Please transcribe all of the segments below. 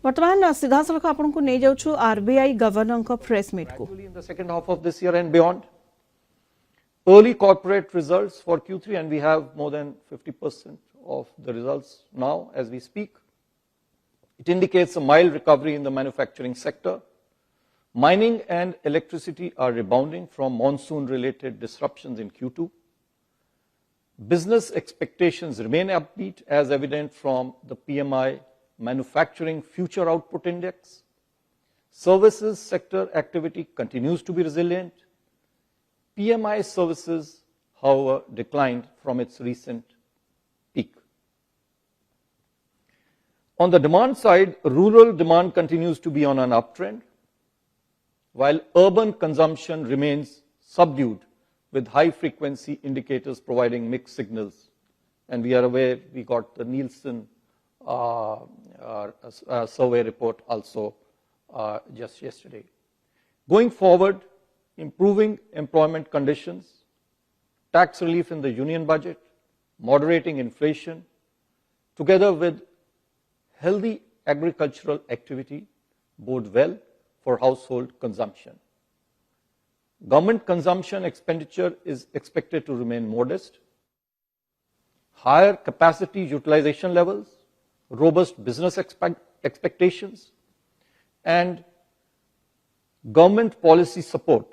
वर्तमान सीधा सड़क आपन को नहीं जाउछु आरबीआई गवर्नर का प्रेस मीट को in the second half of this year and beyond. Early corporate results for Q3, and we have more than 50% of the results now as we speak. It indicates a mild recovery in the manufacturing sector. Mining and electricity are rebounding from monsoon-related disruptions in Q2. Business expectations remain upbeat, as evident from the PMI Manufacturing Future Output Index. Services sector activity continues to be resilient. PMI services, however, declined from its recent peak. On the demand side, rural demand continues to be on an uptrend, while urban consumption remains subdued, with high-frequency indicators providing mixed signals. And we are aware we got the Nielsen survey report also just yesterday. Going forward, improving employment conditions, tax relief in the union budget, moderating inflation, together with healthy agricultural activity bode well for household consumption. Government consumption expenditure is expected to remain modest. Higher capacity utilization levels, robust business expectations, and government policy support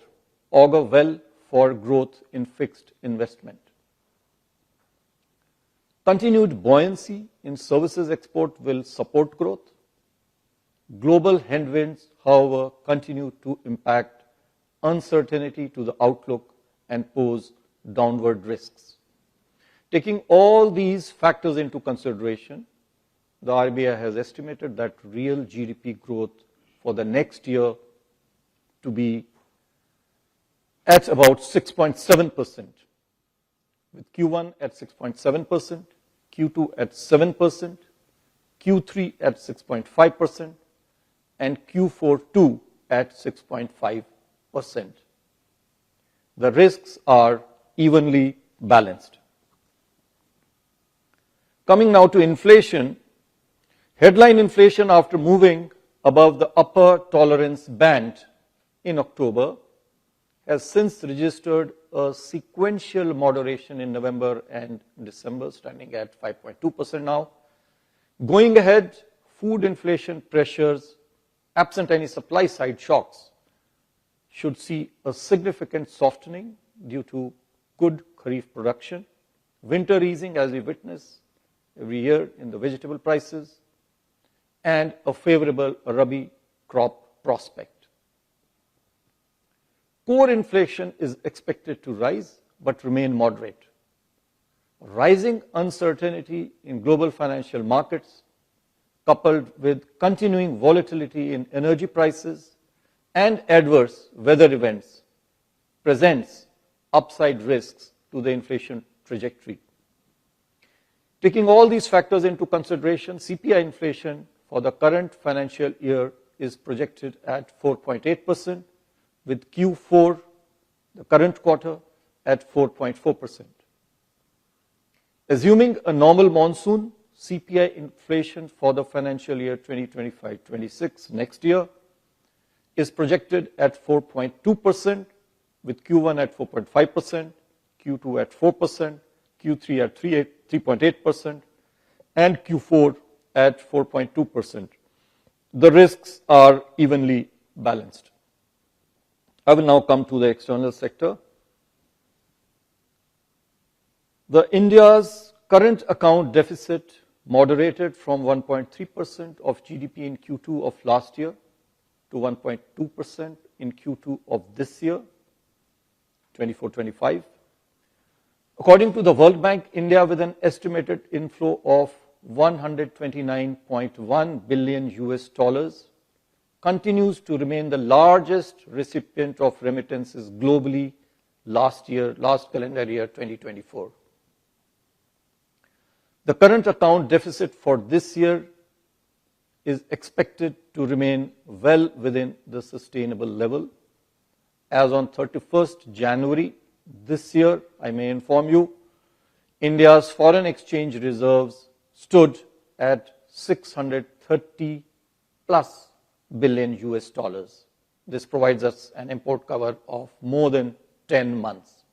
augur well for growth in fixed investment. Continued buoyancy in services export will support growth. Global headwinds, however, continue to impact uncertainty to the outlook and pose downward risks. Taking all these factors into consideration, the RBI has estimated that real GDP growth for the next year to be at about 6.7%, with Q1 at 6.7%, Q2 at 7%, Q3 at 6.5%, and Q4 too at 6.5%. The risks are evenly balanced. Coming now to inflation, headline inflation, after moving above the upper tolerance band in October, has since registered a sequential moderation in November and December, standing at 5.2% now. Going ahead, food inflation pressures, absent any supply side shocks, should see a significant softening due to good Kharif production, winter easing as we witness every year in the vegetable prices, and a favorable Rabi crop prospect. Core inflation is expected to rise but remain moderate. Rising uncertainty in global financial markets, coupled with continuing volatility in energy prices and adverse weather events, presents upside risks to the inflation trajectory. Taking all these factors into consideration, CPI inflation for the current financial year is projected at 4.8%, with Q4, the current quarter, at 4.4%. Assuming a normal monsoon, CPI inflation for the financial year 2025-26 next year is projected at 4.2%, with Q1 at 4.5%, Q2 at 4%, Q3 at 3.8%, and Q4 at 4.2%. The risks are evenly balanced. I will now come to the external sector. India's current account deficit moderated from 1.3% of GDP in Q2 of last year to 1.2% in Q2 of this year, 24-25. According to the World Bank, India, with an estimated inflow of $129.1 billion US, continues to remain the largest recipient of remittances globally last calendar year 2024. The current account deficit for this year is expected to remain well within the sustainable level. As on 31st January this year, I may inform you, India's foreign exchange reserves stood at $630 plus billion US dollars. This provides us an import cover of more than 10 months.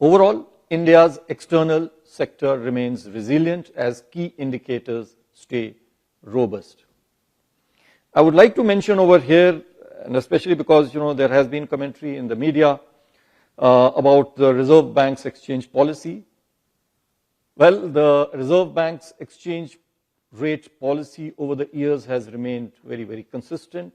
Overall, India's external sector remains resilient as key indicators stay robust. I would like to mention over here, and especially because there has been commentary in the media about the Reserve Bank's exchange policy. Well, the Reserve Bank's exchange rate policy over the years has remained very, very consistent.